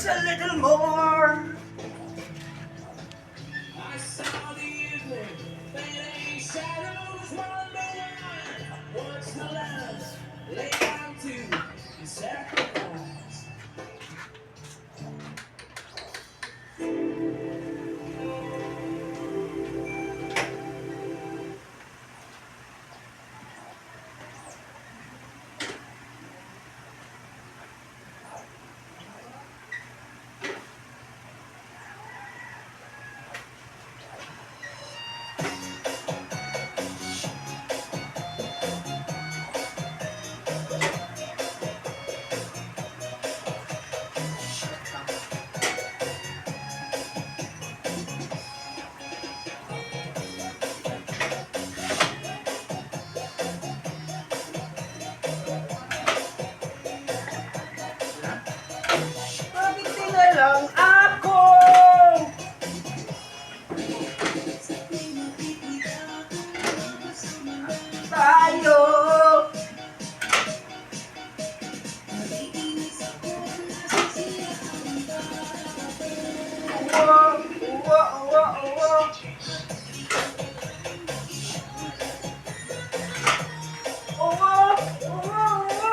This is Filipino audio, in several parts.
just a little more. I saw the evening, fading shadows, wonder what's the love lay down to sacrifice. Pagiti na lang ako. Tayo. Uwa, uwa, uwa, uwa. Uwa, uwa, uwa.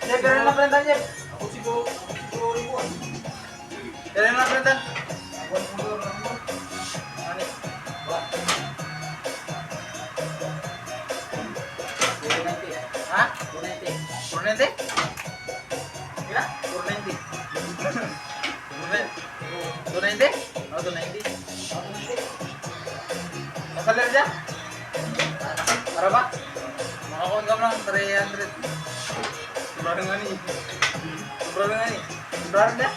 Jeff, ganun lang pala Jeff. Ako siguro ribuan. Ganun lang pala. Buwan mo doon, ano mo? Ano? Wala. Ha? 290. 490? Kira? 490. 290? Oh, 290. Masalir dyan? Para ba? Makakuha ka lang 300. Sobrang nga ni. Sobrang nga ni. Sobrang na?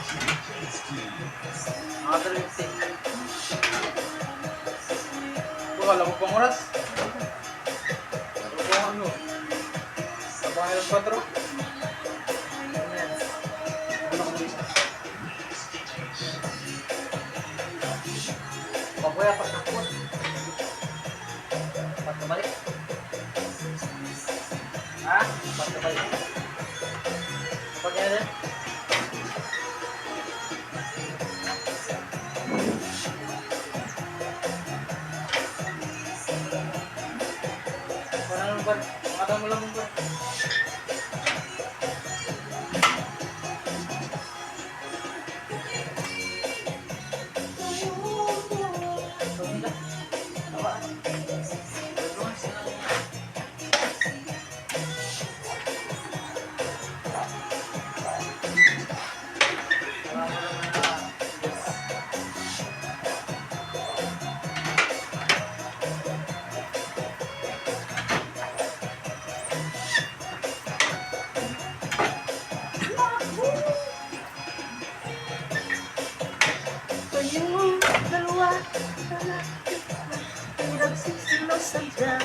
Mga 350. Ito, alam mo pang oras? Alam mo pang ano? Sa Panginoon 4? Ayan. Ano ko dito? Papuya, pagkakot. Pagkabalik. Ha? Pagkabalik. Pagkabalik. Parang ano ba? Makata mo lang ba? Kayong dalawa pinagsisilo sa dyan.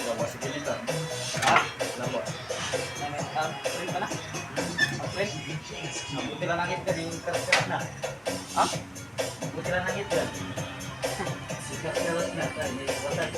Lawa si Gilita. Ha? Lawa. Friend pala? Friend? Buti lang nakit ka, di yung karat na. Ha? Buti lang nakit ka. Sikat karat na, kaya wasan.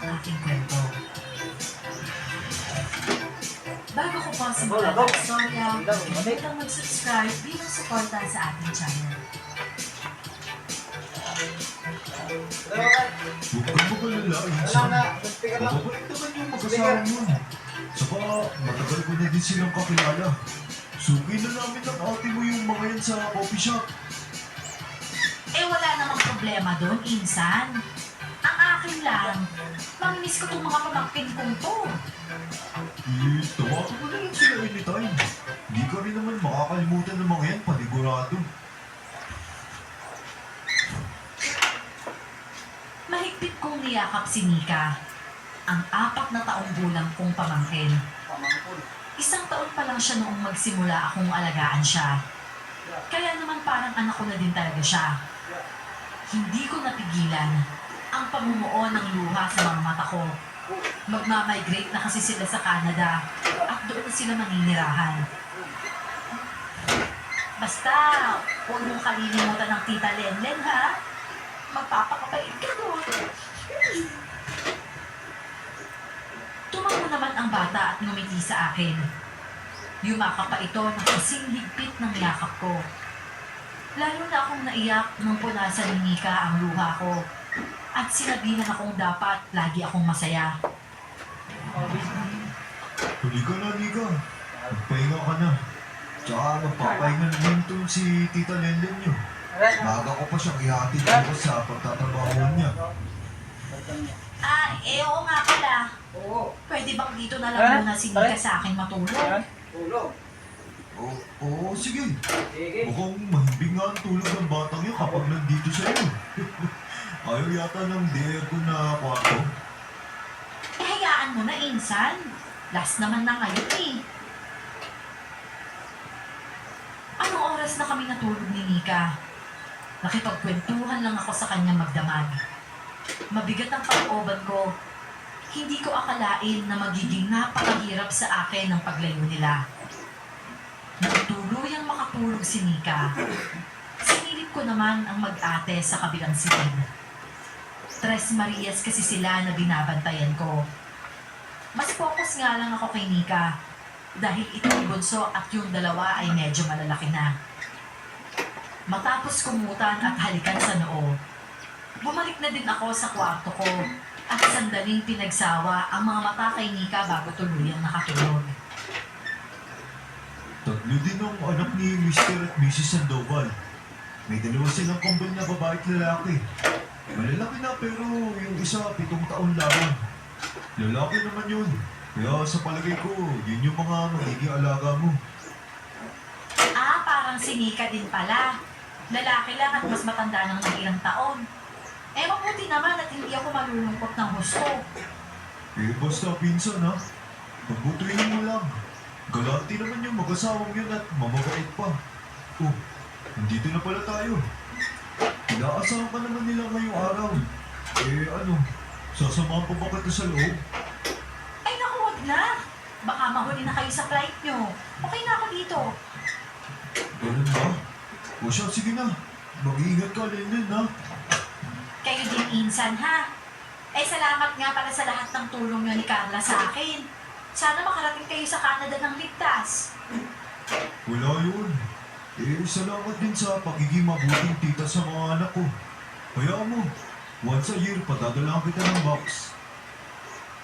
Ang aking kwento. Bago ko po simulan Labaw, labaw. ang storya, Labaw, huwag lang mag-subscribe bilang suporta sa ating channel. Dalawa ka. Huwag kang magalala, Wala Insan. na. Speaker lang. Mababait naman yung mag-asawa mo. Saka, matagal ko na din silang kakilala. Sugay na namin ng ate mo yung mga yan sa coffee shop. Eh wala namang problema doon, Insan. Ang akin lang, mamimiss ko itong mga pamangkin kong to. Eh, tawagan mo na lang sila anytime. Hindi ka rin naman makakalimutan ng mga yan, panigurado. Mahigpit kong niyakap si Nika, ang 4 na taong gulang kong pamangkin. Pamangkol. 1 taon pa lang siya noong magsimula akong alagaan siya. Kaya naman parang anak ko na din talaga siya. Hindi ko napigilan ang pamumuo ng luha sa mga mata ko. Magmamigrate na kasi sila sa Canada at doon na sila maninirahan. Basta, huwag mong kalilimutan ng Tita Lenlen, ha? Magpapakapait ka doon. Tumango naman ang bata at ngumiti sa akin. Yumakap pa ito ng kasing higpit ng yakap ko. Lalo na akong naiyak nung punasan ni Nika ang luha ko at sinabihan akong dapat lagi akong masaya. Huli ka na, Nika. Magpahinga ka na. Tsaka magpapahinga na din to si Tita Lenlen nyo. Maaga ko pa siyang ihatid ko sa pagtatrabaho niya. Oo nga pala. Oo. Pwede bang dito na lang muna si Nika sa akin matulog? Tulog. Oo, sige. Sige. Mukhang mahimbing nga ang tulog ng batang yun kapag nandito sa'yo. Ayaw yata ng ko na kwarto. Hayaan mo na, Insan. Last naman na ngayon eh. Anong oras na kami natulog ni Nika? Nakipagkwentuhan lang ako sa kanya magdamag. Mabigat ang pag-ooban ko. Hindi ko akalain na magiging napakahirap sa akin ang paglayo nila. Nang tuluyang makatulog si Nika, sinilip ko naman ang mag-ate sa kabilang silid. 3 Marias kasi sila na binabantayan ko. Mas focus nga lang ako kay Nika dahil itong bunso at yung dalawa ay medyo malalaki na. Matapos kumutan at halikan sa noo, bumalik na din ako sa kwarto ko at sandaling pinagsawa ang mga mata kay Nika bago tuluyang nakatulog. Tatlo din ang anak ni Mr. at Mrs. Sandoval. May 2 silang kambal na babae at lalaki. Malalaki na pero yung isa 7 taon lamang. Lalaki naman yun. Kaya sa palagay ko, yun yung mga magiging alaga mo. Parang si Nika din pala. Lalaki lang at mas matanda ng ilang taon. Mabuti naman at hindi ako malulungkot ng gusto. Basta pinsan ha. Pagbutuin mo lang. Galante naman yung mag-asawang yun at mamabait pa. Nandito na pala tayo. Inaasahan ka naman nila ngayong araw. Sasamahan pa ba kita sa loob? Ay naku, wag na. Baka mahuli na kayo sa flight nyo. Okay na ako dito. Ganun ba? O siya, sige na. Mag-iingat ka, Lenlen ha. Kayo din, Insan, ha? Salamat nga pala sa lahat ng tulong nyo ni Carla sa akin. Sana makarating kayo sa Canada ng ligtas. Wala yun. Salamat din sa pagiging mabuting tita sa mga anak ko. Kaya mo, once a year, padadalahan kita ng box.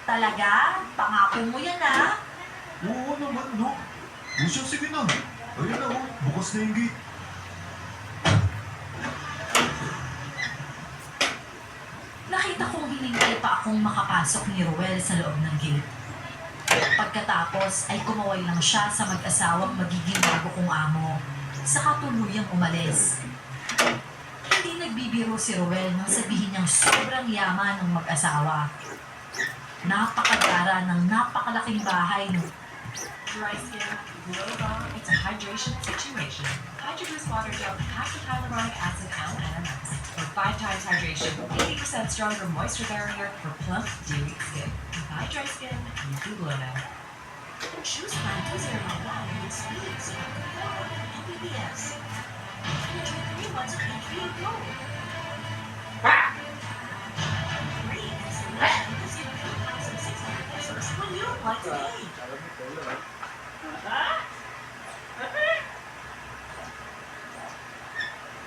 Talaga? Pangako mo yan ah. Oo naman, no? O siya, sige na. Ayun na, oh. Bukas na yung gate. Nakita kong hinintay pa akong makapasok ni Ruel sa loob ng gate. Pagkatapos ay kumaway lang siya sa mag-asawang magiging bago kong amo. Saka tuluyang umalis. Hindi nagbibiro si Ruel nang sabihin niyang sobrang yaman ng mag-asawa. Napakagara ng napakalaking bahay ng Dry skin, glow bomb, it's a hydration situation. Hydro Boost Water Gel packs with hyaluronic acid and NMX for 5 times hydration, 80% stronger moisture barrier for plump, dewy skin. Buy dry skin, you can glow now. Choose Mantos or Mawala with speeds. PBS. Enjoy 3 months of HBO Go. Free installation to save 2,600 pesos when you apply today.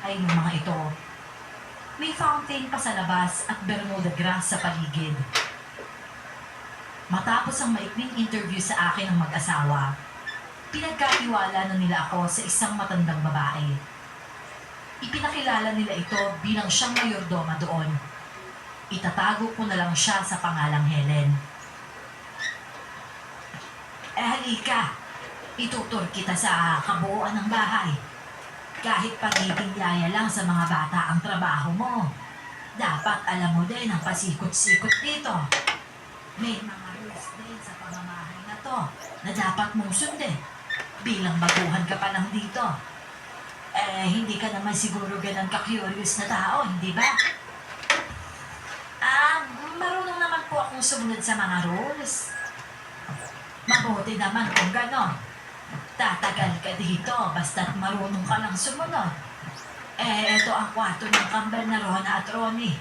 ay ng mga ito. May fountain pa sa labas at Bermuda grass sa paligid. Matapos ang maikling interview sa akin ng mag-asawa, pinagkatiwala na nila ako sa isang matandang babae. Ipinakilala nila ito bilang siyang mayordoma doon. Itatago ko na lang siya sa pangalang Helen. Halika, itutur kita sa kabuuan ng bahay. Kahit pagiging yaya lang sa mga bata ang trabaho mo, dapat alam mo din ang pasikot-sikot dito. May mga rules din sa pamamahay na to na dapat mong sundin bilang baguhan ka pa lang dito. Hindi ka naman siguro ganun ka-curious na tao, hindi ba? Marunong naman po akong sumunod sa mga rules. Mabuti naman kung gano'n. Tatagal ka dito basta't marunong ka lang sumunod. Ito ang kwarto ng kambal na Rona at Ronnie.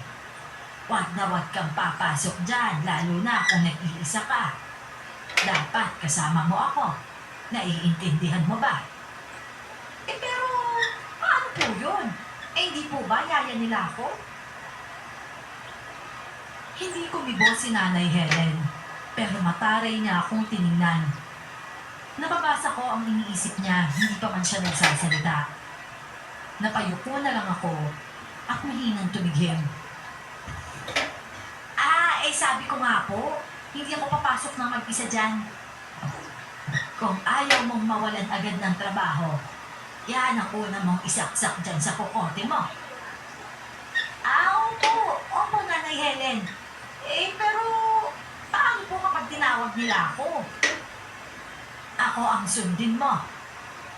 Wag na wag kang papasok dyan, lalo na kung nag-iisa ka. Dapat kasama mo ako. Naiintindihan mo ba? Pero, paano po yun? Hindi po ba yaya nila ako? Hindi kumibo si Nanay Helen, pero mataray niya akong tiningnan. Nababasa ko ang iniisip niya, hindi pa man siya nagsasalita. Napayuko na lang ako at mahinang tumighim. Sabi ko nga po, hindi ako papasok ng mag-isa dyan. Kung ayaw mong mawalan agad ng trabaho, yan ang una mong isaksak dyan sa kokote mo. Opo, Nanay Helen. Pero, paano po kapag tinawag nila ako? Ako ang sundin mo.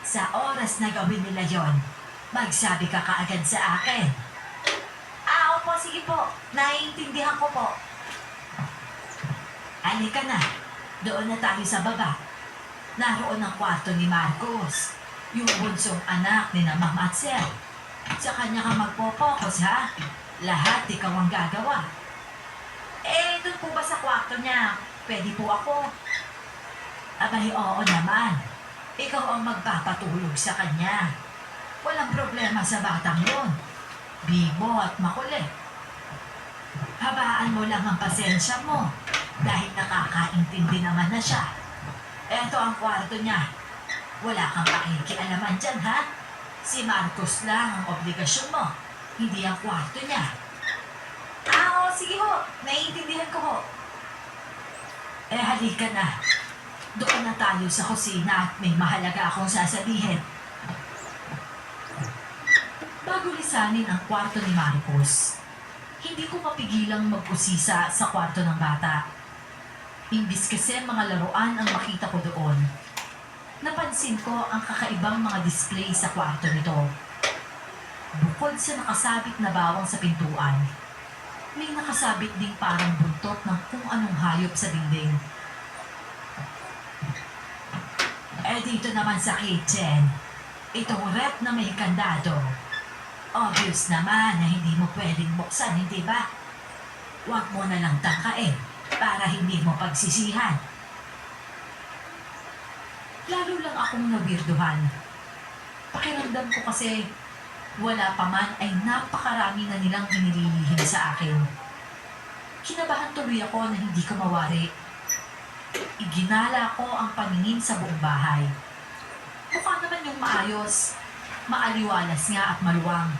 Sa oras na gawin nila yon, magsabi ka kaagad sa akin. Opo, sige po. Naiintindihan ko po. Halika na. Doon na tayo sa baba. Naroon ang kwarto ni Marcos, yung bunsong anak ni na Ma'am Atzel. Sa kanya ka magpo-focus, ha? Lahat ikaw ang gagawa. Doon po ba sa kwarto niya? Pwede po ako. Abay, oo naman. Ikaw ang magpapatulog sa kanya. Walang problema sa batang yun. Bibo at makulit. Habaan mo lang ang pasensya mo dahil nakakaintindi naman na siya. Eto ang kwarto niya. Wala kang pakikialaman dyan, ha? Si Marcos lang ang obligasyon mo, hindi ang kwarto niya. Sige ho. Naiintindihan ko ho. Halika na. Doon na tayo sa kusina at may mahalaga akong sasabihin. Bago lisanin ang kwarto ni Marcos, hindi ko mapigilang magpusisa sa kwarto ng bata. Imbis kasi mga laruan ang makita ko doon, napansin ko ang kakaibang mga display sa kwarto nito. Bukod sa nakasabit na bawang sa pintuan, may nakasabit ding parang buntot ng kung anong hayop sa dingding. Dito naman sa kitchen, itong rep na may kandado. Obvious naman na hindi mo pwedeng buksan, hindi ba? Huwag mo na lang tangkain para hindi mo pagsisihan. Lalo lang akong nabirduhan. Pakiramdam ko kasi Wala pa man ay napakarami na nilang inililihim sa akin. Kinabahan tuloy ako na hindi ko mawari. Iginala ko ang paningin sa buong bahay. Mukha naman yung maayos, maaliwalas nga at maluwang.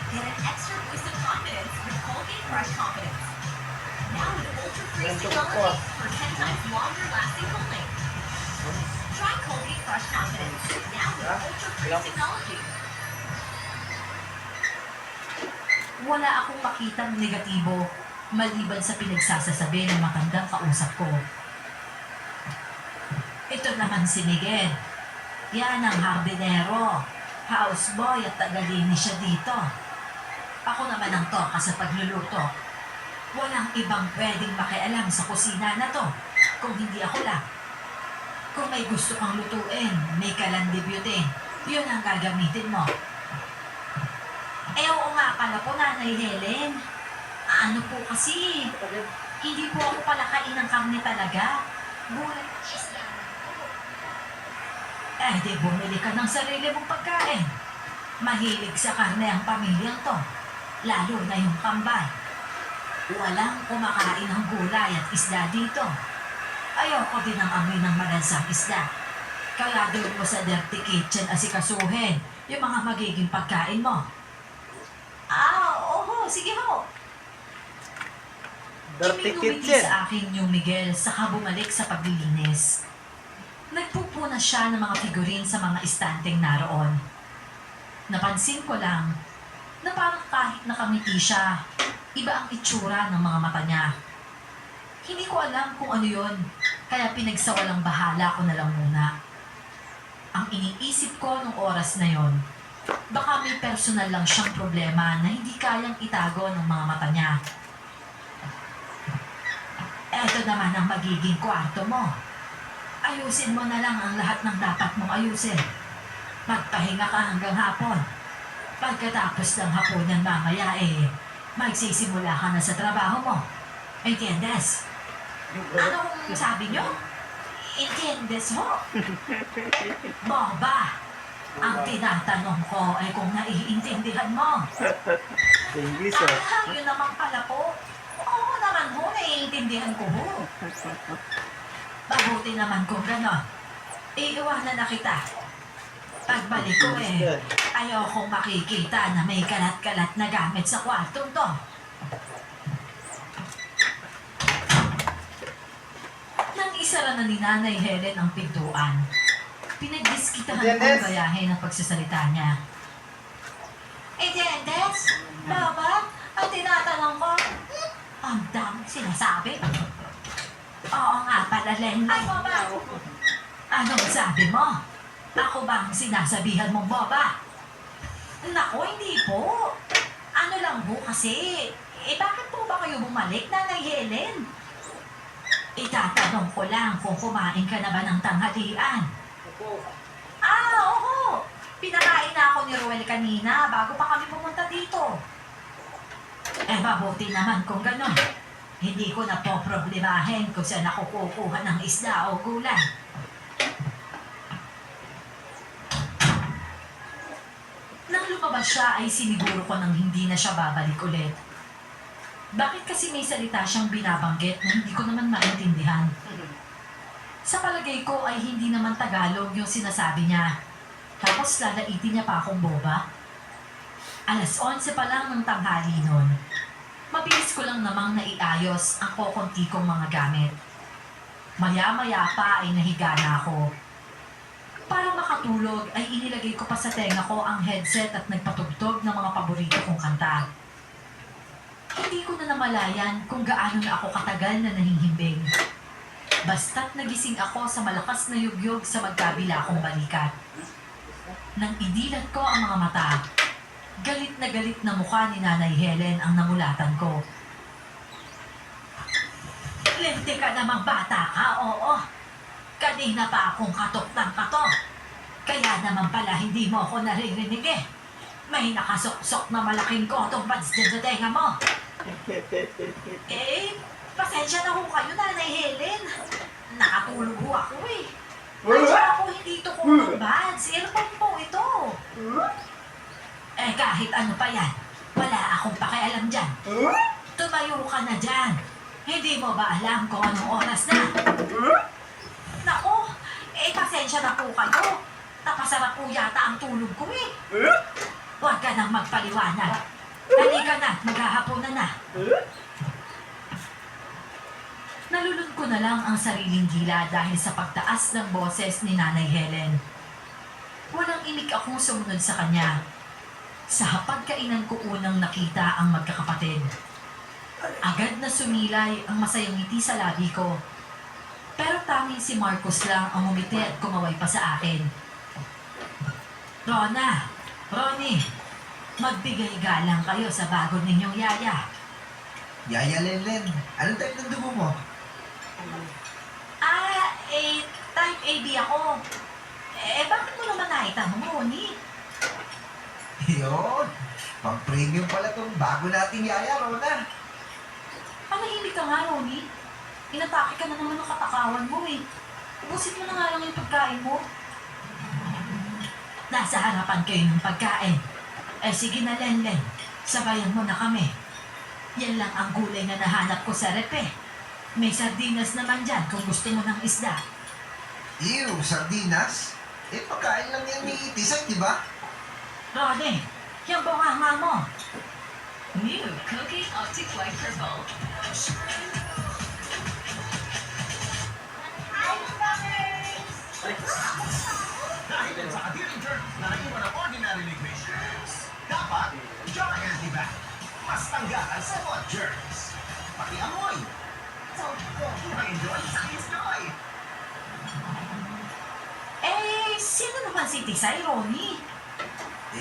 Get an extra boost of confidence with Colgate Fresh Confidence. Now with ultra-freeze technology for 10 times longer lasting cooling. Try Colgate Fresh Confidence. Now with ultra-freeze technology. Wala akong makitang negatibo maliban sa pinagsasasabi ng matandang kausap ko. Ito naman si Miguel. Yan ang hardinero, houseboy at tagalinis siya dito. Ako naman ang toka sa pagluluto. Walang ibang pwedeng makialam sa kusina na to kung hindi ako lang. Kung may gusto kang lutuin, may kalandibyutin, yun ang gagamitin mo. Oo nga pala po, Nanay Helen. Ano po kasi, hindi po ako palakain ng karne talaga. Gulay. Di bumili ka ng sarili mong pagkain. Mahilig sa karne ang pamilyang to, lalo na yung kambal. Walang kumakain ng gulay at isda dito. Ayoko din ang amoy ng malansang isda. Kaya doon mo sa dirty kitchen asikasuhin yung mga magiging pagkain mo. Oo, sige ho. Dirty Iminumiti kitchen. sa akin yung Miguel saka bumalik sa paglilinis. Nagpupuna siya ng mga figurin sa mga istanteng naroon. Napansin ko lang na parang kahit nakangiti siya, iba ang itsura ng mga mata niya. Hindi ko alam kung ano yon, kaya pinagsawalang bahala ko na lang muna. Ang iniisip ko nung oras na yon, baka may personal lang siyang problema na hindi kayang itago ng mga mata niya. Eto naman ang magiging kwarto mo. Ayusin mo na lang ang lahat ng dapat mong ayusin. Magpahinga ka hanggang hapon. Pagkatapos ng hapunan mamaya magsisimula ka na sa trabaho mo. Entiendes? Anong sabi nyo? Entiendes mo? Boba! Ang tinatanong ko ay kung naiintindihan mo. English Yun naman pala po. Oo naman ho, naiintindihan ko ho. Mabuti naman kung gano'n. Iiwanan na kita. Pagbalik ko ayokong makikita na may kalat-kalat na gamit sa kwartong to. Nang isara na ni Nanay Helen ang pintuan, pinagdiskitahan ko ang gayahin ang pagsasalita niya. Entiendes? Baba, ang tinatanong ko, ang daming sinasabi. Oo nga pala, Len. Ay, Boba! Anong sabi mo? Ako bang sinasabihan mong Boba? Nako, hindi po. Ano lang po kasi, bakit po ba kayo bumalik, Nanay Helen? Itatanong ko lang kung kumain ka na ba ng tanghalian. Oo. Pinakain na ako ni Ruel kanina bago pa kami pumunta dito. Mabuti naman kung gano'n. Hindi ko na po problemahin kung saan ako kukuha ng isda o gulay. Nang lumabas siya ay siniguro ko nang hindi na siya babalik ulit. Bakit kasi may salita siyang binabanggit na hindi ko naman maintindihan? Sa palagay ko ay hindi naman Tagalog yung sinasabi niya. Tapos lalaitin niya pa akong boba. 11:00 pa lang ng tanghali noon. Mabilis ko lang namang naiayos ang kokonti kong mga gamit. Maya-maya pa ay nahiga na ako. Para makatulog ay inilagay ko pa sa tenga ko ang headset at nagpatugtog ng mga paborito kong kanta. Hindi ko na namalayan kung gaano na ako katagal na nahihimbing. Basta't nagising ako sa malakas na yugyog sa magkabila kong balikat. Nang idilat ko ang mga mata, galit na mukha ni Nanay Helen ang namulatan ko. Lente ka namang bata ka, oo. Kanina pa akong katok ng katok. Kaya naman pala hindi mo ako naririnig eh. May nakasok-sok na malaking cotton buds dyan sa tenga mo. Eh, pasensya na ho kayo, Nanay Helen. Nakatulog ho ako eh. Kaya ako hindi ito cotton buds. Earphone po ito. Eh, kahit ano pa yan, wala akong pakialam dyan. Tumayo ka na dyan. Hindi mo ba alam kung anong oras na? Nako, eh pasensya na po kayo. Napasarap po yata ang tulog ko eh. Huwag ka nang magpaliwanag. Halika na, maghahaponan na. Nalulun ko na lang ang sariling gila dahil sa pagtaas ng boses ni Nanay Helen. Walang imik akong sumunod sa kanya. Sa hapagkainan ko unang nakita ang magkakapatid. Agad na sumilay ang masayang ngiti sa labi ko. Pero tanging si Marcos lang ang umiti at kumaway pa sa akin. Rona, Ronnie, magbigay galang kayo sa bago ninyong yaya. Yaya Lenlen, anong type ng dugo mo? Type AB ako. Bakit mo naman naitanong, Ronnie? Yun, pang premium pala tong bago nating yaya, Rona. Manahimik ka nga, Ronnie. Inatake ka na naman ng katakawan mo eh. Ubusin mo na nga lang yung pagkain mo. Nasa harapan kayo ng pagkain. Sige na, Lenlen. Sabayan mo na kami. Yan lang ang gulay na nahanap ko sa rep eh. May sardinas naman dyan kung gusto mo ng isda. Ew, sardinas? Pagkain lang yan ni Tisay, di ba? Ronnie, yung bunganga mo. New Cookie Optic White Purple. Dahil sa katiling germs na naiwan ng ordinary liquids, dapat Joy Antibac. Mas tanggalan sa mga germs. Pati amoy. So, ma-enjoy sa Kiss Joy. Sino naman si Tisay, Ronnie?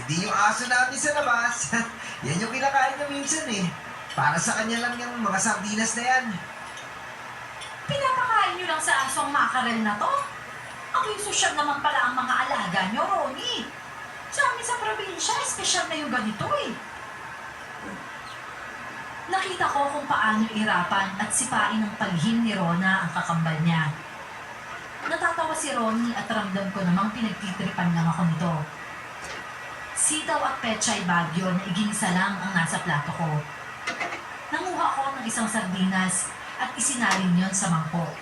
Di yung aso namin sa labas. Yan yung kinakain niya minsan eh. Para sa kanya lang yung mga sardinas na yan. Pinapakain niyo lang sa asong makarel na to? Ako'y sosyal naman pala ang mga alaga niyo, Ronnie. Sa amin sa probinsya, espesyal na yung ganito eh. Nakita ko kung paano irapan at sipain ng talhin ni Rona ang kakambal niya. Natatawa si Ronnie at ramdam ko namang pinagtitripan lang ako nito. Sitaw at pechay bagyo na iginisa lang ang nasa plato ko. Nanguha ko ng isang sardinas at isinalin yon sa mangkok.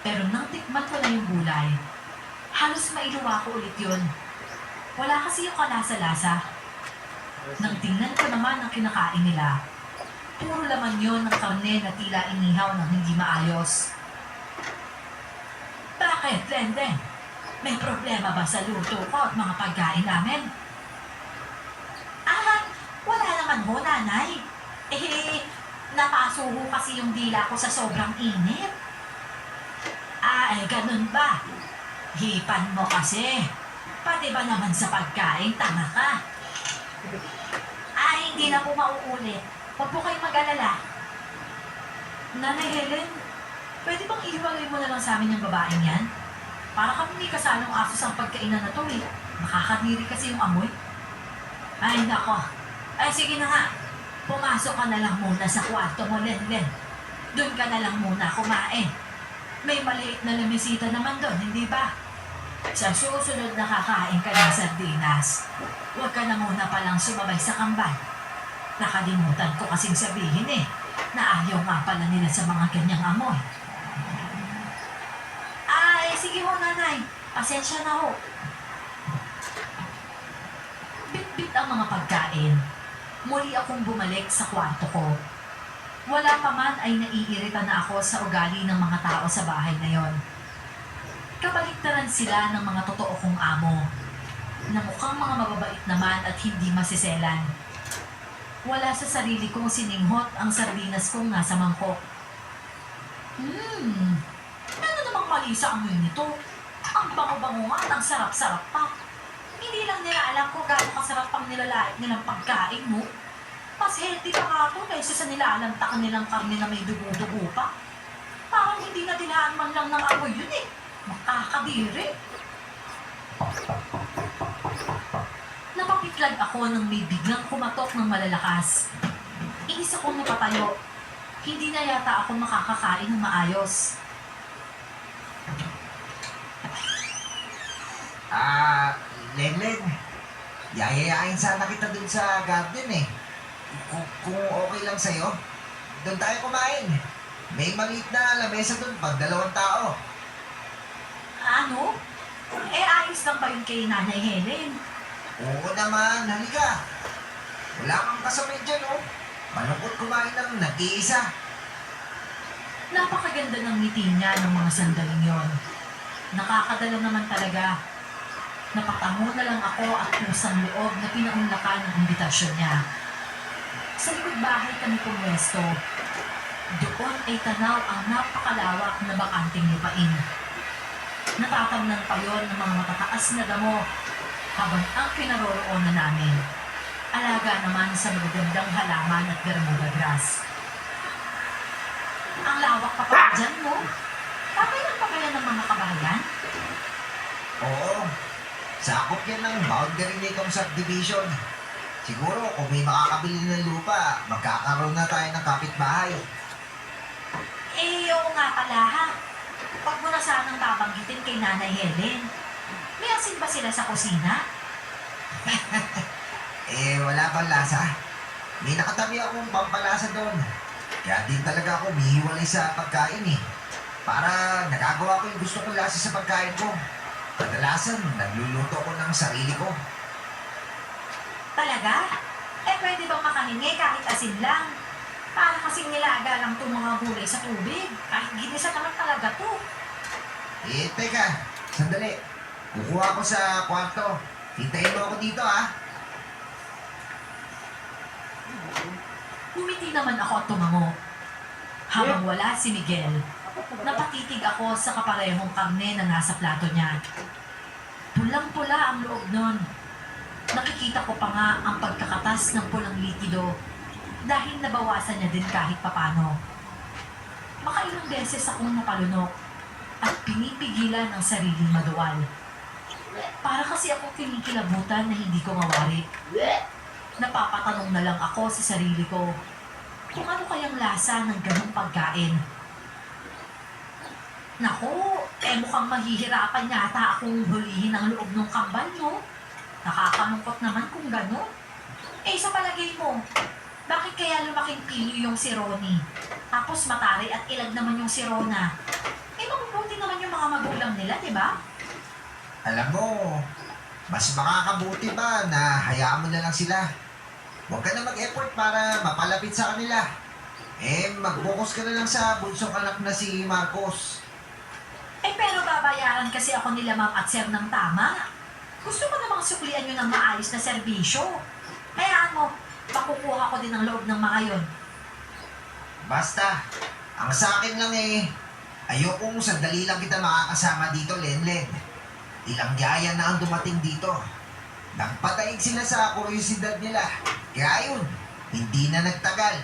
Pero nang tikman ko na yung gulay, halos mailuwa ko ulit yun. Wala kasi yung kalasa-lasa. Nang tingnan ko naman ang kinakain nila, puro laman yon ng karne na tila inihaw ng hindi maayos. Bakit, Lenden? May problema ba sa luto ko at mga pagkain namin? Wala naman ho, Nanay. Napaso ho kasi yung dila ko sa sobrang init. Ganun ba? Hipan mo kasi. Pati ba naman sa pagkain, tanga ka? Hindi na po mauulit. Huwag po kayong mag-alala. Nanay Helen, pwede bang ihiwalay mo na lang sa amin yung babaeng yan? Para kami may kasalong aso sa pagkainan na to eh. Nakakadiri kasi yung amoy. Nako. Sige na nga. Pumasok ka na lang muna sa kwarto mo, Lenlen. Doon ka na lang muna kumain. May maliit na lumisita naman doon, hindi ba? Sa susunod na kakain ka ng sardinas, huwag ka na muna palang sumabay sa kambal. Nakalimutan ko kasing sabihin na ayaw nga pala nila sa mga ganyang amoy. Sige ho, Nanay. Pasensya na ho. Bit-bit ang mga pagkain. Muli akong bumalik sa kwarto ko. Wala pa man ay naiirita na ako sa ugali ng mga tao sa bahay na yon. Kabaliktaran sila ng mga totoo kong amo, na mukhang mga mababait naman at hindi masiselan. Wala sa sarili kong sininghot ang sardinas kong nasa mangkok. mali sa amoy nito. Ang bango-bango nga at ang sarap-sarap pa. Hindi lang nila alam kung gaano kasarap pang nilalait nilang pagkain, no? Mas healthy pa nga ito kaysa sa nilalantakan nilang karne na may dugo-dugo pa. Parang hindi na dilaan man lang ng amoy yun eh. Makakadiri. Napapitlag ako nang may biglang kumatok ng malalakas. Inis akong napatayo. Hindi na yata ako makakakain ng maayos. Lenlen, yayayain sana kita dun sa garden eh. Kung okay lang sa'yo, doon tayo kumain. May maliit na lamesa dun pag 2 tao. Ano? Eh, ayos lang ba yun kay Nanay Helen? Oo naman, halika. Wala kang kasabay dyan, oh. Malungkot kumain ng nag-iisa. Napakaganda ng ngiti niya ng mga sandaling yon. Nakakadala naman talaga. Napatango na lang ako at pusang loob na pinaunlakan ng imbitasyon niya. Sa likod bahay kami pumwesto. Doon ay tanaw ang napakalawak na bakanting lupain. Natatamnan pa yon ng mga matataas na damo habang ang kinaroroonan namin. Alaga naman sa magagandang halaman at bermuda grass. Ang lawak pa pala dyan mo. Patayan pa kaya ng mga kabahayan? Oo. Sakop yan ng boundary nitong subdivision. Siguro kung may makakabili ng lupa, magkakaroon na tayo ng kapitbahay. Eh, oo nga pala ha. Huwag mo na sanang babanggitin kay Nanay Helen. May asin ba sila sa kusina? Wala bang lasa? May nakatabi akong pampalasa doon. Kaya din talaga ako mihiwalay sa pagkain eh. Para nagagawa ko yung gusto kong lasa sa pagkain ko. Kadalasan, nagluluto ko ng sarili ko. Talaga? Eh, pwede bang makahingi kahit asin lang? Para kasing nilaga lang itong mga gulay sa tubig. Kahit ginisa naman talaga to. Teka. Sandali. Kukuha ko sa kwarto. Hintayin mo ako dito, ha? Ngumiti naman ako at tumango. Habang wala si Miguel, napatitig ako sa kaparehong karne na nasa plato niya. Pulang-pula ang loob nun. Nakikita ko pa nga ang pagkakatas ng pulang likido dahil nabawasan niya din kahit papano. Makailang beses akong napalunok at pinipigilan ang sariling maduwal. Para kasi ako kinikilabutan na hindi ko mawari. Napapatanong na lang ako sa sarili ko kung ano kayang lasa ng ganong pagkain. Naku, mukhang mahihirapan yata akong hulihin ang loob ng kambal, no? Nakakalungkot naman kung gano'n. Sa palagay mo, bakit kaya lumaking pilyo yung si Ronnie? Tapos matari at ilag naman yung si Rona. Mabubuti naman yung mga magulang nila, di ba? Alam mo, mas makakabuti ba na hayaan mo na lang sila? Huwag ka na mag-effort para mapalapit sa kanila. Mag-focus ka na lang sa bunsong anak na si Marcos. Pero babayaran kasi ako nila Ma'am at Sir ng tama. Gusto ko namang suklian nyo ng maayos na serbisyo. Hayaan mo, makukuha ko din ang loob ng mga yon. Basta, ang sa akin lang ayokong sandali lang kita makakasama dito, Lenlen. Ilang yaya na ang dumating dito. Nagpataig sila sa kuryosidad nila. Kaya yun, hindi na nagtagal.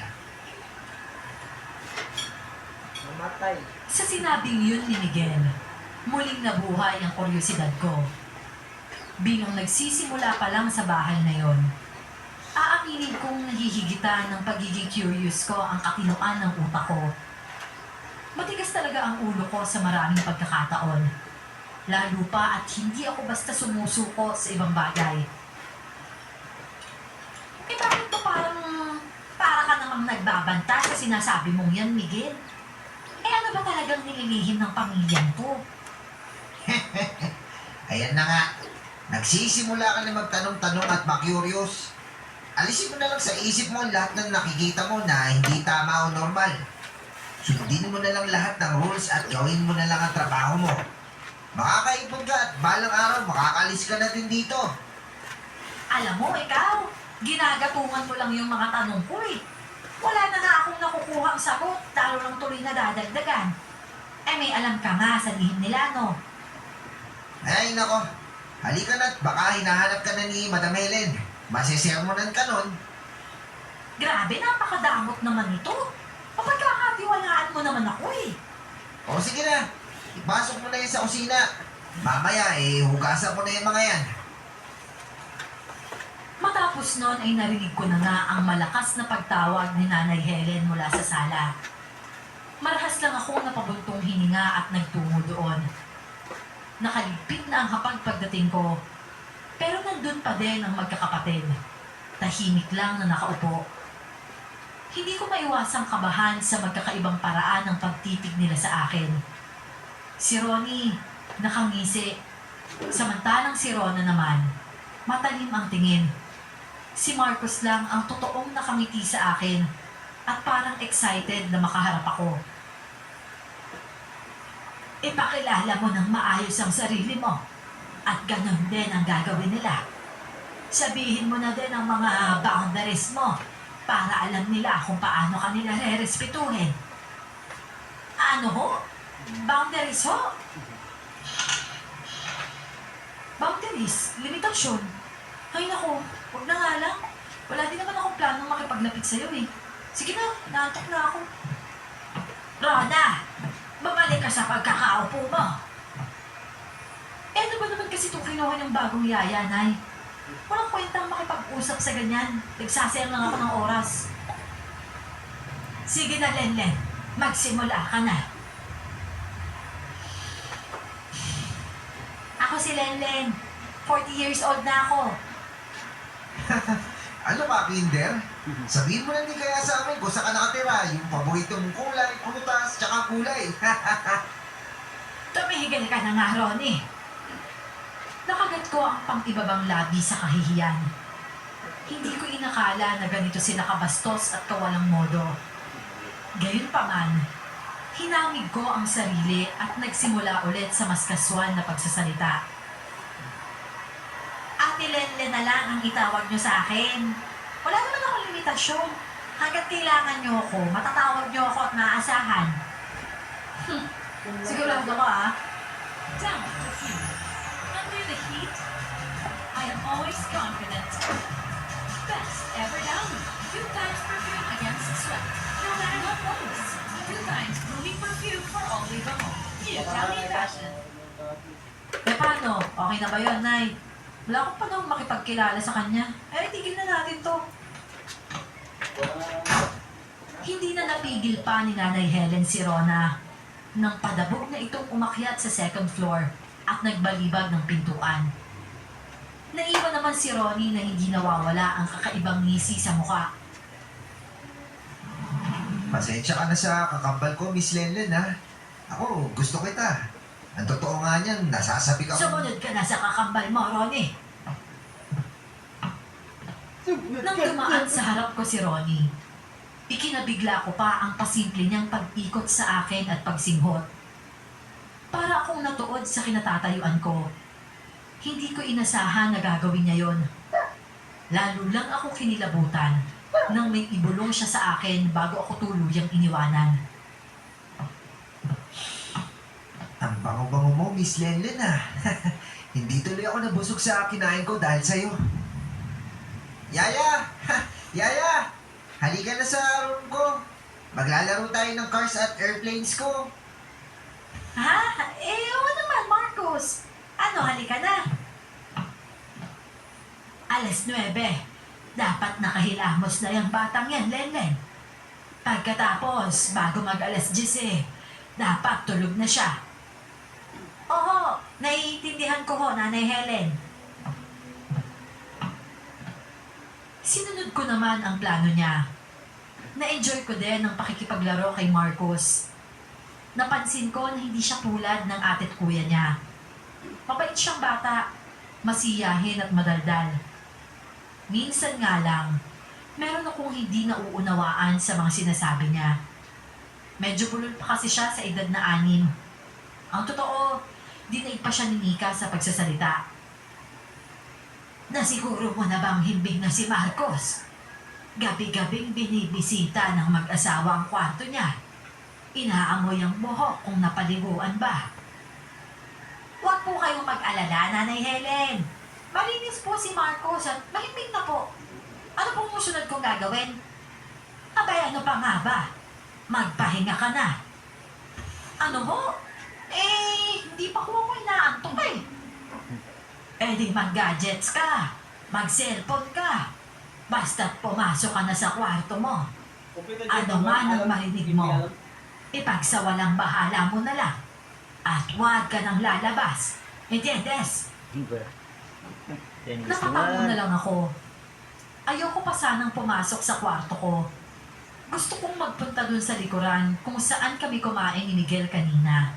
Mamatay. Sa sinabing yun ni Miguel, muling nabuhay ang kuryosidad ko. Binong nagsisimula pa lang sa bahay na yon, aaminin kong nahihigitan ng pagiging curious ko ang katinoan ng utak ko. Matigas talaga ang ulo ko sa maraming pagkakataon. Lalo pa at hindi ako basta sumusuko sa ibang bagay. Bakit ba para ka namang nagbabanta sa sinasabi mong yan, Miguel? Ano ba talagang nililihim ng pamilyang to? Ayan na nga. Nagsisimula ka na magtanong-tanong at makyurious. Alisin mo na lang sa isip mo lahat ng nakikita mo na hindi tama o normal. Sundin mo na lang lahat ng rules at gawin mo na lang ang trabaho mo. Makakaipon ka at balang araw makakalis ka na din dito. Alam mo, ikaw, ginagatungan mo lang yung mga tanong ko eh. Wala na nga akong nakukuha ang sagot, lalo lang tuloy na dadagdagan. may alam ka nga sa lihim nila, no? Ay, nako. Halika na't baka hinahanap ka na ni Madam Helen. Masisermonan ka nun. Grabe, napakadamot naman ito. Mapagkakatiwalaan mo naman ako eh. O sige na, ipasok mo na yan sa kusina. Mamaya hugasan ko na yung mga yan. Matapos noon ay narinig ko na nga ang malakas na pagtawag ni Nanay Helen mula sa sala. Marahas lang ako na pabuntong hininga at nagtungo doon. Nakaligpit na ang hapag pagdating ko, pero nandun pa din ang magkakapatid. Tahimik lang na nakaupo. Hindi ko maiwasang kabahan sa magkakaibang paraan ng pagtitig nila sa akin. Si Ronnie, nakangisi. Samantalang si Rona naman, matalim ang tingin. Si Marcos lang ang totoong nakamiti sa akin at parang excited na makaharap ako. Ipakilala mo ng maayos ang sarili mo at ganun din ang gagawin nila. Sabihin mo na din ang mga boundaries mo para alam nila kung paano kanila re-respetuhin. Ano ho? Boundaries ho? Boundaries? Limitasyon? Ay nako, huwag na nga lang. Wala din naman akong planong makipaglapit sa'yo eh. Sige na, naantok na ako. Rona! Babalik ka sa pagkakaupo mo. Eh ano ba naman kasi itong kinuha ng bagong yaya, Nay? Walang kwentang makipag-usap sa ganyan. Nagsasayang lang ako ng oras. Sige na, Lenlen. Magsimula ka na. Ako si Lenlen. 40 years old na ako. Ano ka, Kinder? Sabihin mo na din kaya sa amin kung saan ka nakatira, yung paborito mong kulay, prutas, tsaka kulay. Tumihigil ka na nga, Ronnie. Nakagat ko ang pang-ibabang labi sa kahihiyan. Hindi ko inakala na ganito sila kabastos at kawalang modo. Gayunpaman, hinamig ko ang sarili at nagsimula ulit sa mas kaswan na pagsasalita. Ate Lenlen na lang ang itawag niyo sa akin. Wala naman akong limitasyon. Hanggat kailangan niyo ako, matatawag niyo ako at maaasahan. Sigurado ka ah. Down to few. Under the heat, I am always confident. Best ever down. 2 times perfume against sweat. No matter what blows. 2 times grooming perfume for only the home. Italian fashion. E paano? Okay na ba yun, Nay? Wala akong panahon makipagkilala sa kanya. Eh, tigil na natin to. Hindi na napigil pa ni Nanay Helen si Rona nang padabog na itong umakyat sa second floor at nagbalibag ng pintuan. Naiwan naman si Ronnie na hindi nawawala ang kakaibang ngisi sa mukha. Pasensya ka na sa kakambal ko, Miss Lenlen, ha? Ako, gusto kita. Ang totoo nga niyan, nasasabi ka Sumunod ka na sa kakambal mo, Ronnie. Nang dumaan sa harap ko si Ronnie, ikinabigla ko pa ang pasimple niyang pag-ikot sa akin at pagsinghot. Para akong natuod sa kinatatayuan ko. Hindi ko inasahan na gagawin niya yon. Lalo lang ako kinilabutan nang may ibulong siya sa akin bago ako tuluyang iniwanan. Ang bango-bango mo, Miss Lenlen, ha? Hindi tuloy ako nabusog sa kinain ko dahil sa'yo. Yaya! Yaya! Halika na sa room ko. Maglalaro tayo ng cars at airplanes ko. Ha? Eh, oo naman, Marcos. Ano, halika na. 9:00. Dapat nakahilamos na yung batang yan, Lenlen. Pagkatapos, bago mag 10:00, dapat tulog na siya. Oo, naiintindihan ko ho, Nanay Helen. Sinunod ko naman ang plano niya. Na-enjoy ko din ang pakikipaglaro kay Marcos. Napansin ko na hindi siya tulad ng ate't kuya niya. Mabait siyang bata, masiyahin at madaldal. Minsan nga lang, meron akong hindi nauunawaan sa mga sinasabi niya. Medyo bulol pa kasi siya sa edad na 6. Ang totoo, dinaig pa siya ni Nika sa pagsasalita. Nasiguro mo na bang himbing na si Marcos? Gabi-gabing binibisita ng mag-asawa ang kwarto niya. Inaamoy ang buhok kung napaliguan ba. Huwag po kayong mag-alala, Nanay Helen. Malinis po si Marcos at mahimbing na po. Ano pong musunod kong gagawin? Abay, ano pa nga ba? Magpahinga ka na. Ano ho? Hindi pa ko ako inaantok eh. Di mag-gadgets ka. Mag-cellphone ka. Basta't pumasok ka na sa kwarto mo. Ano man ang marinig mo, ipagsawalang bahala mo na lang. At huwag ka nang lalabas. Entiendes? Nakatago na lang ako. Ayoko pa sanang pumasok sa kwarto ko. Gusto kong magpunta dun sa likuran kung saan kami kumain ni Miguel kanina.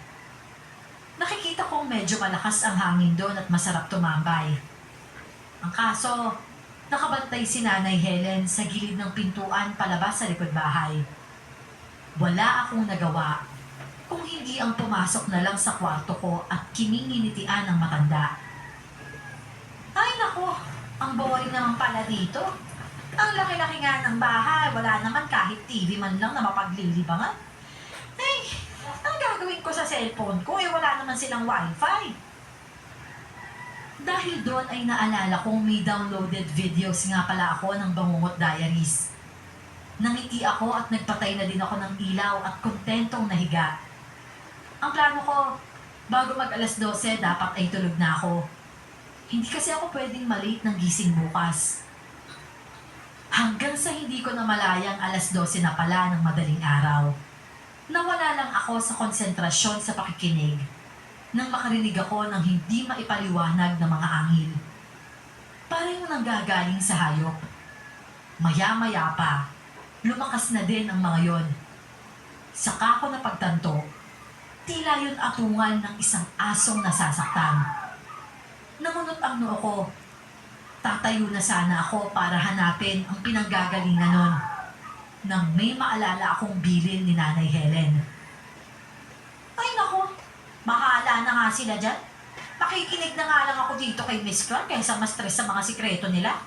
Nakikita kong medyo malakas ang hangin doon at masarap tumambay. Ang kaso, nakabantay si Nanay Helen sa gilid ng pintuan palabas sa likod bahay. Wala akong nagawa kung hindi ang pumasok na lang sa kwarto ko at kininginitian ng matanda. Ay nako, ang boring naman pala dito. Ang laki-laki nga ng bahay, wala naman kahit TV man lang na mapaglilibangan. Ang gagawin ko sa cellphone ko, wala naman silang wifi. Dahil doon ay naalala kong may downloaded videos nga pala ako ng Bangungot Diaries. Nangiti ako at nagpatay na din ako ng ilaw at kontentong nahiga. Ang plano ko, bago mag 12:00 dapat ay tulog na ako. Hindi kasi ako pwedeng malate ng gising bukas. Hanggang sa hindi ko na malayang 12:00 na pala ng madaling araw. Nawala lang ako sa konsentrasyon sa pakikinig nang makarinig ako ng hindi maipaliwanag na mga angil. Parang nanggagaling sa hayop. Maya-maya pa, lumakas na din ang mga yon. Saka ko napagtanto, tila yun atungal ng isang asong nasasaktan. Namunot ang noo ko. Tatayo na sana ako para hanapin ang pinanggagalingan nun nang may maalala akong bilin ni Nanay Helen. Ay nako, bahala na nga sila dyan. Makikinig na nga lang ako dito kay Miss Clark kaysa ma-stress sa mga sikreto nila.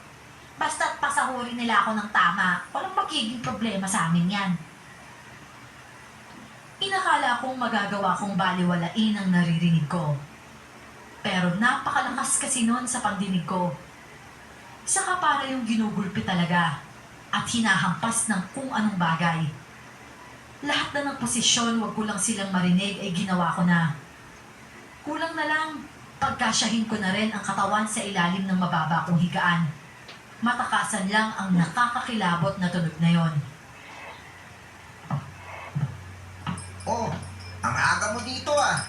Basta't pasahurin nila ako ng tama, walang magiging problema sa amin yan. Inakala kong magagawa kong baliwalain ang naririnig ko. Pero napakalakas kasi nun sa pandinig ko. Saka para yung ginugulpi talaga at hinahampas ng kung anong bagay. Lahat na ng posisyon, wag ko lang silang marinig ay ginawa ko na. Kulang na lang, pagkasyahin ko na rin ang katawan sa ilalim ng mababa kong higaan. Matakasan lang ang nakakakilabot na tunog na yon. Oh, ang aga mo dito ah.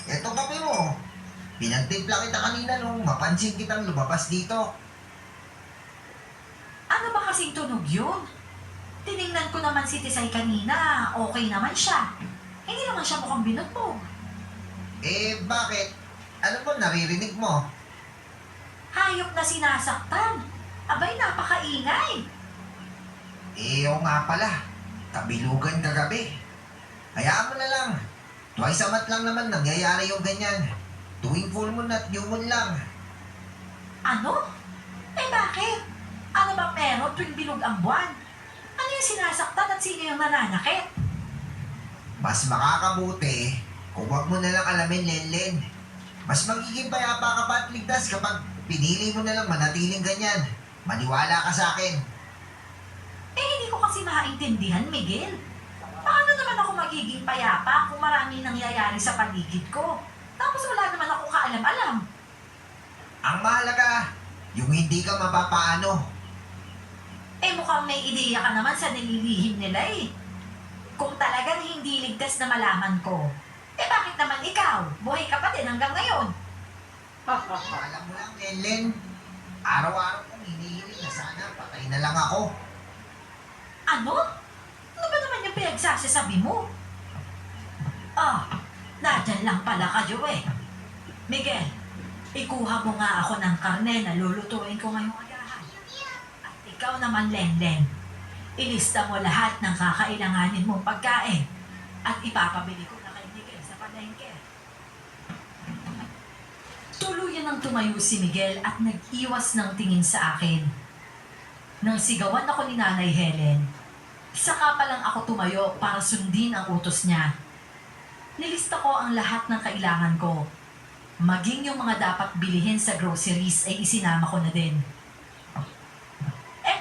Eto kape mo. Pinagtimpla kita kanina nung mapansin kitang lumabas dito. Ano ba kasing tunog yun? Tiningnan ko naman si Tisay kanina, okay naman siya. Hindi naman siya mukhang binutbog. Bakit? Ano ba naririnig mo? Hayop na sinasaktan. Abay, napakaingay. Oo nga pala. Kabilugan kagabi. Hayaan mo na lang. Twice a month lang naman nangyayari yung ganyan. Tuwing full moon at new moon lang. Ano? Bakit? Ano ba meron tuwing bilog ang buwan? Ano yung sinasaktan at sino yung nananakit? Mas makakabuti kung wag mo na lang alamin, Lenlen. Mas magiging payapa ka pa at ligtas kapag pinili mo na lang manatiling ganyan. Maniwala ka sa akin. Hindi ko kasi maintindihan, Miguel. Paano naman ako magiging payapa kung maraming nangyayari sa paligid ko? Tapos wala naman ako kaalam-alam. Ang mahalaga, yung hindi ka mapapaano. Mukhang may ideya ka naman sa nililihim nila eh. Kung talagang hindi ligtas na malaman ko, bakit naman ikaw? Buhay ka pa din hanggang ngayon. Alam mo lang, Lenlen, araw-araw kong hinihiling na sana patay na lang ako. Ano? Ano ba naman yung pinagsasasabi mo? Nandyan lang pala kayo eh. Miguel, ikuha mo nga ako ng karne na lulutuin ko ngayong agahan. At ikaw naman, Lenlen, ilista mo lahat ng kakailanganin mong pagkain at ipapabili ko na kay Miguel sa palengke. Tuluyan ang tumayo si Miguel at nag-iwas ng tingin sa akin. Nang sigawan ako ni Nanay Helen, Saka pa lang ako tumayo para sundin ang utos niya. Nilista ko ang lahat ng kailangan ko. Maging yung mga dapat bilihin sa groceries ay isinama ko na din.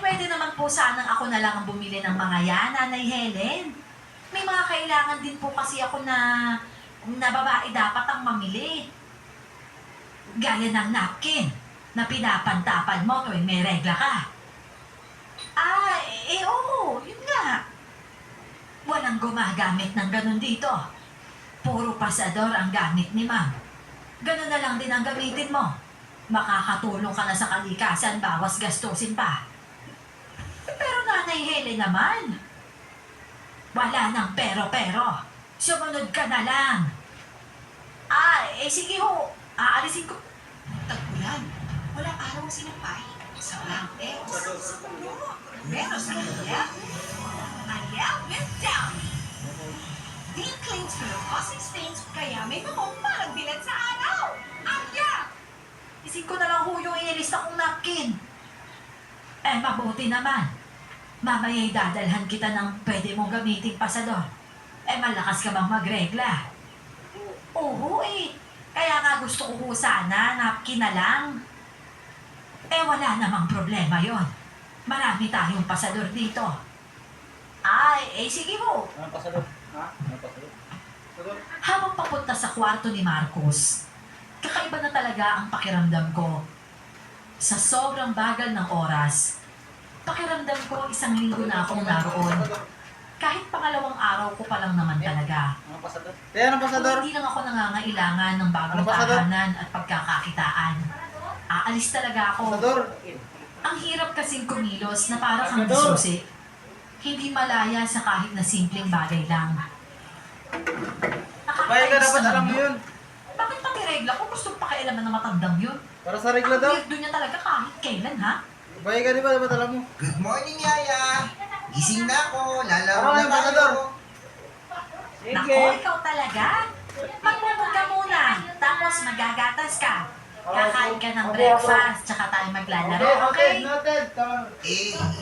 Pwede naman po sanang ako na lang ang bumili ng mga yan, Nanay Helen. May mga kailangan din po kasi ako na babae dapat ang mamili. Gaya ng napkin na pinapantapan mo tuwing may regla ka. Oo, yun nga. Walang gumagamit ng ganun dito. Puro pasador ang gamit ni Ma'am. Ganun na lang din ang gamitin mo. Makakatulong ka na sa kalikasan, bawas gastusin pa. Pero Nanay Helen naman, wala nang pero-pero. Sumunod ka na lang. Sige ho. Aalisin ko. Tag-ulan. Walang araw ang sinampay. Sa blanket. Sa puno. Meron sa kanya. Ariel with Downy. Deep cleans full of causing stains, kaya may mahong parang bilad sa araw. Ariel! Isin ko na lang ho yung inilista kong napkin. Mabuti naman. Mamaya'y dadalhan kita ng pwede mong gamitin pasador. Malakas ka bang magregla? Oo Kaya nga gusto ko ho sana, napkin na lang. Wala namang problema yon. Marami tayong pasador dito. Sige ho. Ano pasador? Ano pasador? Pasador? Habang papunta sa kwarto ni Marcos, kakaiba na talaga ang pakiramdam ko. Sa sobrang bagal ng oras, pakiramdam ko 1 linggo na akong naroon. Kahit pangalawang araw ko pa lang naman talaga. Ano pasador? Ano pasador? Kung hindi lang ako nangangailangan ng bagong Ano ba, Sador? tahanan at pagkakakitaan, aalis talaga ako. Pasador? Ang hirap kasing kumilos na para kang Sador? susi. Hindi malaya sa kahit na simpleng bagay lang. Bahay ka Nakakainis dapat, naman alam mo yun. Bakit pati regla ko gusto pakialaman ng matandang yun? Para sa regla Ang daw. weirdo niya talaga kahit kailan, ha? Bahay ka di ba? Dapat alam mo. Good morning, Yaya! Gising na ako, lalaro Ano na yung pasador? tayo. Nako, ikaw talaga? Magmumog ka muna, tapos magagatas ka. Kakain ka ng breakfast, tsaka tayo maglalaro, okay? Noted. Tama.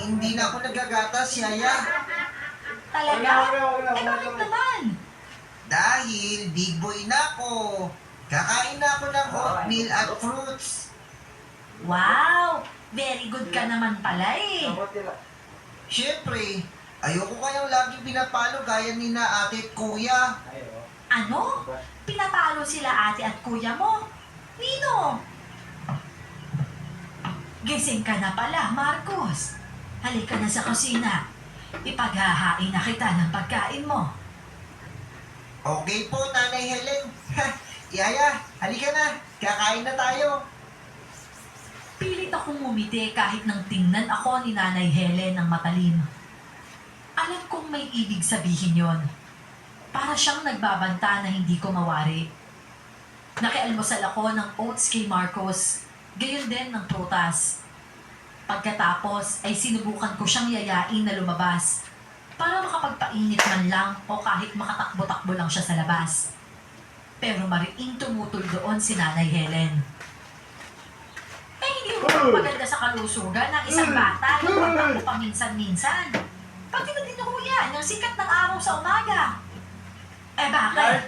Hindi na ako nagagatas, Yaya. Talaga? Bakit naman? Dahil big boy na ako. Kakain na ako ng oatmeal at fruits. Wow! Very good ka naman pala Siyempre, ayoko kayang laging pinapalo gaya ni na ate at kuya. Ano? Pinapalo sila ate at kuya mo? Nino? Gising ka na pala, Marcos. Halika na sa kusina. Ipaghahain na kita ng pagkain mo. Okay po, Nanay Helen. Yaya, halika na. Kakain na tayo. Pilit akong ngumiti kahit nang tingnan ako ni Nanay Helen ng matalim. Alam kong may ibig sabihin yon. Para siyang nagbabanta na hindi ko mawari. Nakialmusal ako ng oats kay Marcos, gayon din ng prutas. Pagkatapos ay sinubukan ko siyang yayain na lumabas para makapagpainit man lang o kahit makatakbo-takbo lang siya sa labas. Pero mariing tumutol doon si Nanay Helen. Hindi mo maganda sa kalusugan ng isang bata na tumatakbo paminsan-minsan. Pati na din ho yan, ang sikat ng araw sa umaga. Bakit?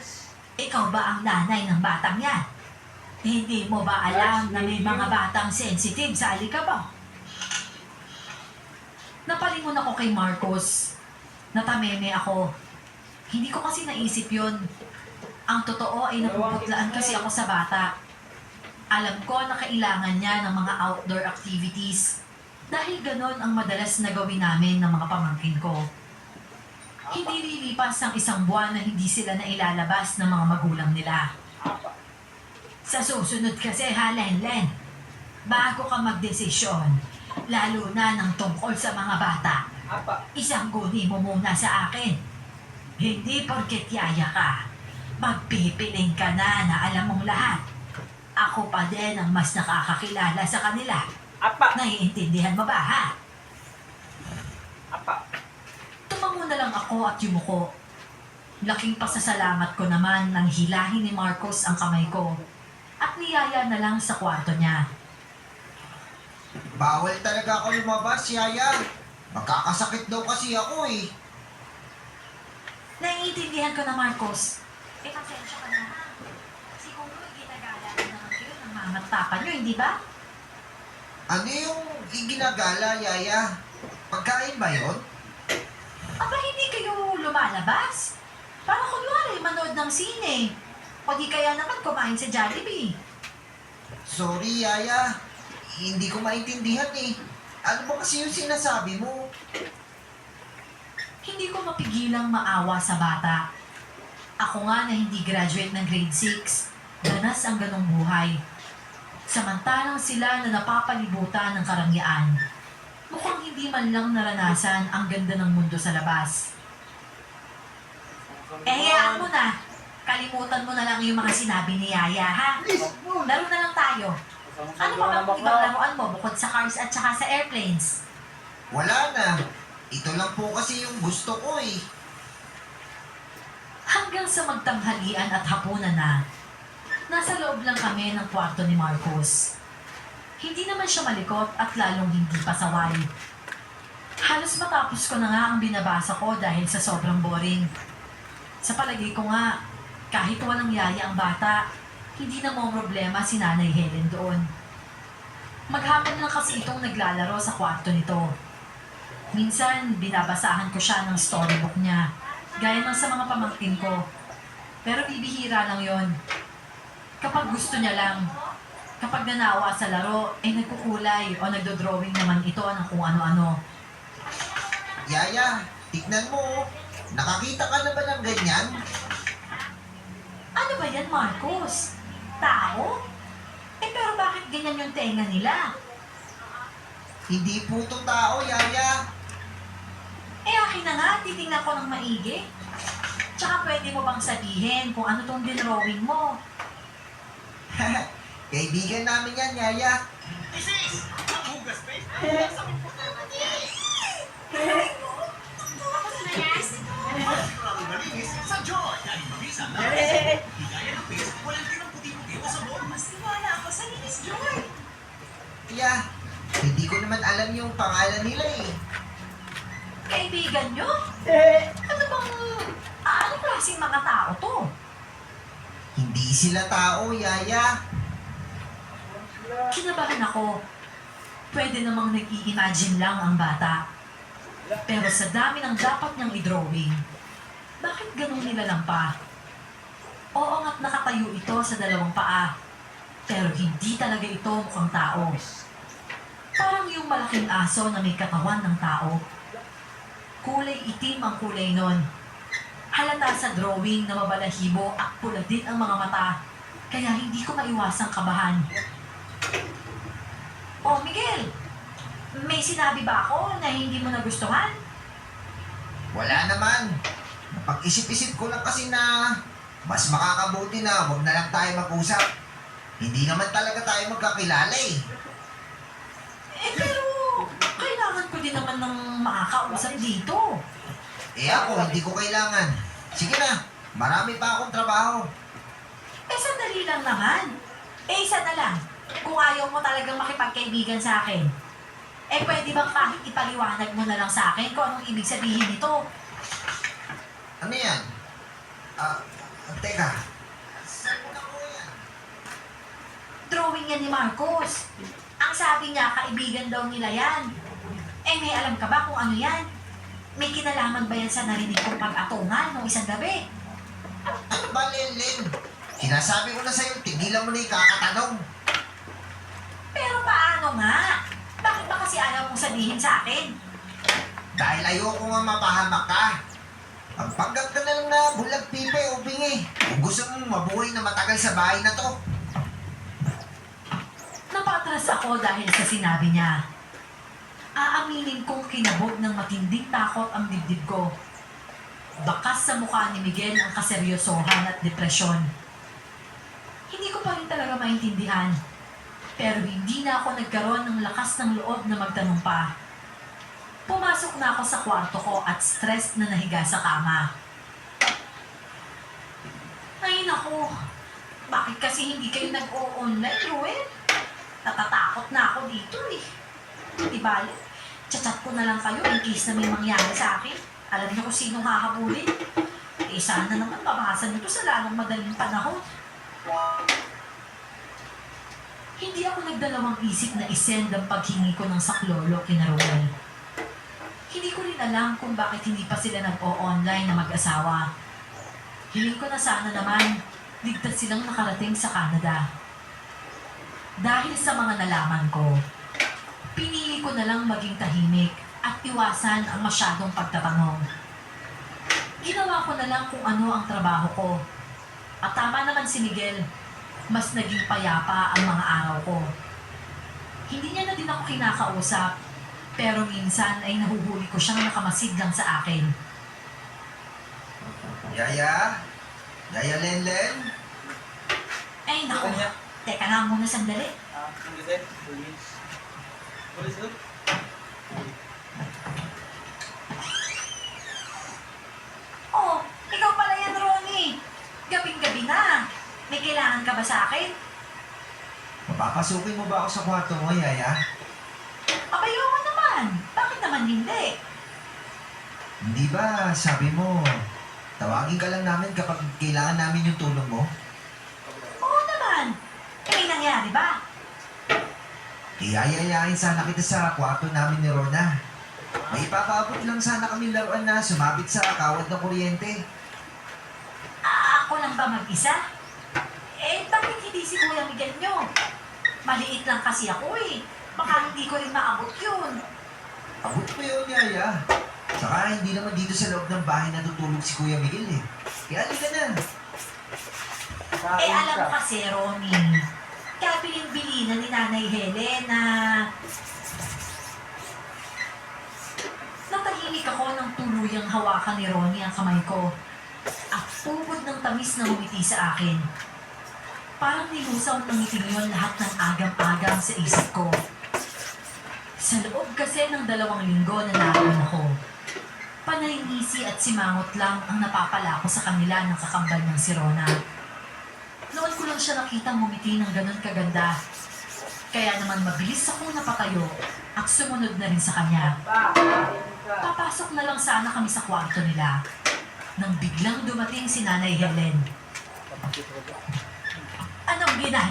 Ikaw ba ang nanay ng batang yan? Hindi mo ba alam na may mga batang sensitive sa alikabok? Napalingon ako kay Marcos. Natameme ako. Hindi ko kasi naisip yon. Ang totoo ay napuputlaan kasi ako sa bata. Alam ko na kailangan niya ng mga outdoor activities dahil ganon ang madalas na gawin namin ng mga pamangkin ko. Hindi lilipas ang 1 buwan na hindi sila na ilalabas ng mga magulang nila. Sa susunod kasi ha, Len, bago ka magdesisyon, lalo na ng tungkol sa mga bata, isang guni mo muna sa akin. Hindi porket yaya ka, magpipiling ka na na alam mong lahat. Ako pa din ang mas nakakakilala sa kanila. Naiintindihan mo ba, ha? Tumango na lang ako at yumuko. Laking pasasalamat ko naman nang hilahin ni Marcos ang kamay ko at niyaya na lang sa kwarto niya. Bawal talaga ako lumabas, Yaya. Magkakasakit daw kasi ako eh. Naiintindihan ko na, Marcos. Pasensya ka na ha. Siguro ginagala na naman kayo ng mamatapan nyo, hindi ba? Ano yung iginagala, Yaya? Pagkain ba yun? Aba, hindi kayo lumalabas? Para kunwari, manood ng sine. O di kaya naman kumain sa Jollibee. Sorry, Yaya. Hindi ko maintindihan eh. Ano ba kasi yung sinasabi mo? Hindi ko mapigilang maawa sa bata. Ako nga na hindi graduate ng grade 6, danas ang ganong buhay. Samantalang sila na napapalibutan ng karangyaan. Mukhang hindi man lang naranasan ang ganda ng mundo sa labas. Hayaan mo na. Kalimutan mo na lang yung mga sinabi ni Yaya, ha? Laro na lang tayo. Ano pa bang ibang laruan mo bukod sa cars at saka sa airplanes? Wala na. Ito lang po kasi yung gusto ko eh. Hanggang sa magtanghalian at hapunan na, nasa loob lang kami ng kwarto ni Marcos. Hindi naman siya malikot at lalong hindi pasaway. Halos matapos ko na nga ang binabasa ko dahil sa sobrang boring. Sa palagay ko nga, kahit walang yaya ang bata, hindi na mo problema si Nanay Helen doon. Maghapon lang kasi itong naglalaro sa kwarto nito. Minsan, binabasahan ko siya ng storybook niya, gaya ng sa mga pamangkin ko. Pero bibihira lang yon. Kapag gusto niya lang, kapag nanawa sa laro, ay nagkukulay o nagdodrawing naman ito ng kung ano-ano. Yaya, tignan mo. Nakakita ka na ba ng ganyan? Ano ba yan, Marcos? Tao? Eh pero bakit ganyan yung tenga nila? Hindi po to tao, Yaya. Eh akin na nga, titingnan ko ng maigi. Tsaka pwede mo bang sabihin kung ano tong dinrawing mo? Kaibigan namin yan, Yaya. Isis! Ang hugas, babe! Maraming malinis sa Joy! Dahil mabisa na higaya ng paste, walang tirang puti-puti o sabon. Mas tiwala ako sa linis, Joy. Yeah, hindi ko naman alam yung pangalan nila eh. Kaibigan nyo? Ano bang... ano klaseng mga tao to? Hindi sila tao, Yaya. Kinabahan ako. Pwede namang nag-i-imagine lang ang bata. Pero sa dami ng dapat niyang i-drawing, bakit ganun nilalang pa? Oo nga't nakatayo ito sa dalawang paa, pero hindi talaga ito mukhang tao. Parang yung malaking aso na may katawan ng tao. Kulay itim ang kulay nun. Halata sa drawing na mabalahibo at pula din ang mga mata, kaya hindi ko maiwasang kabahan. Oh, Miguel! May sinabi ba ako na hindi mo nagustuhan? Wala naman. Napag-isip-isip ko lang kasi na mas makakabuti na wag na lang tayo mag-usap. Hindi naman talaga tayo magkakilala eh. Eh pero, kailangan ko din naman ng makakausap dito. Eh ako, hindi ko kailangan. Sige na, marami pa akong trabaho. Eh sandali lang naman. Eh isa na lang. Kung ayaw mo talagang makipagkaibigan sa akin, eh pwede bang kahit ipaliwanag mo na lang sa akin kung anong ibig sabihin nito? Ano yan? Teka. Saan mo nakuha yan? Drawing yan ni Marcos. Ang sabi niya, kaibigan daw nila yan. Eh may alam ka ba kung ano yan? May kinalaman ba yan sa narinig kong pag-atungan nung isang gabi? Ano ba, Lenlen? Sinasabi ko na sa'yo, tigilan mo na yung kakatanong. Pero paano nga? Bakit ba kasi ayaw mong sabihin sa akin? Dahil ayoko nga mapahamak ka. Ang panggap ka na lang na bulag pipe o bingi. Kung gusto mong mabuhay na matagal sa bahay na to. Napatras ako dahil sa sinabi niya. Aaminin kong kinabog ng matinding takot ang dibdib ko. Bakas sa mukha ni Miguel ang kaseryosohan at depresyon. Hindi ko pa rin talaga maintindihan. Pero hindi na ako nagkaroon ng lakas ng loob na magtanong pa. Pumasok na ako sa kwarto ko at stress na nahiga sa kama. Ay naku, bakit kasi hindi kayo nag-o-online, Ruel? Natatakot na ako dito eh. Di bale, Chat-chat ko na lang kayo in case na may mangyari sa akin. Alam niyo kung sino hahabulin. Eh, sana naman mabasa niyo to sa lalong madaling panahon. Hindi ako nagdalawang isip na isend ang paghingi ko ng saklolo kina Roel. Hindi ko rin alam kung bakit hindi pa sila nag-o-online na mag-asawa. Hiling ko na sana naman, ligtas silang nakarating sa Canada. Dahil sa mga nalaman ko, pinili ko na lang maging tahimik at iwasan ang masyadong pagtatanong. Ginawa ko na lang kung ano ang trabaho ko. At tama naman si Miguel, mas naging payapa ang mga araw ko. Hindi niya na din ako kinakausap, pero minsan ay nahuhuli ko siyang nakamasid lang sa akin. Yaya? Yaya Lenlen? Ay naku, teka nga muna sandali. Hindi din. What is it? Oh, ikaw pala yan, Ronnie. Gabing-gabi na. May kailangan ka ba sa akin? Papapasukin mo ba ako sa kwarto mo, Yaya? Abayo ko naman. Bakit naman hindi? Hindi ba, sabi mo, tawagin ka lang namin kapag kailangan namin yung tulong mo? Oo naman. Eh, may nangyari ba? Iyayayain sana kita sa kwarto namin ni Rona. May ipapaabot lang sana kami laruan na sumabit sa kawad ng kuryente. Ako lang ba mag-isa? Eh, bakit hindi si Kuya Miguel nyo? Maliit lang kasi ako eh. Baka hindi ko rin maabot yun. Abot mo yun, Yaya. Saka hindi naman dito sa loob ng bahay natutulog si Kuya Miguel eh. Kaya halika na. Eh, alam mo kasi, Ronnie, kaya bilin-bilinan ni Nanay Helen na natahimik ako nang tuluyang hawakan ni Ronnie ang kamay ko. At ubod ng tamis na humiti sa akin. Parang nilusaw ng ngiting yun lahat ng agam-agam sa isip ko. Sa loob kasi ng 2 linggo na naroon ako, panay ngisi at simangot lang ang napapala ko sa kanila ng kakambal ng si Rona. Noon ko lang siya nakitang ngumiti ng ganun kaganda. Kaya naman mabilis akong napatayo at sumunod na rin sa kanya. Papasok na lang sana kami sa kwarto nila nang biglang dumating si Nanay Helen. Anong ginagawa?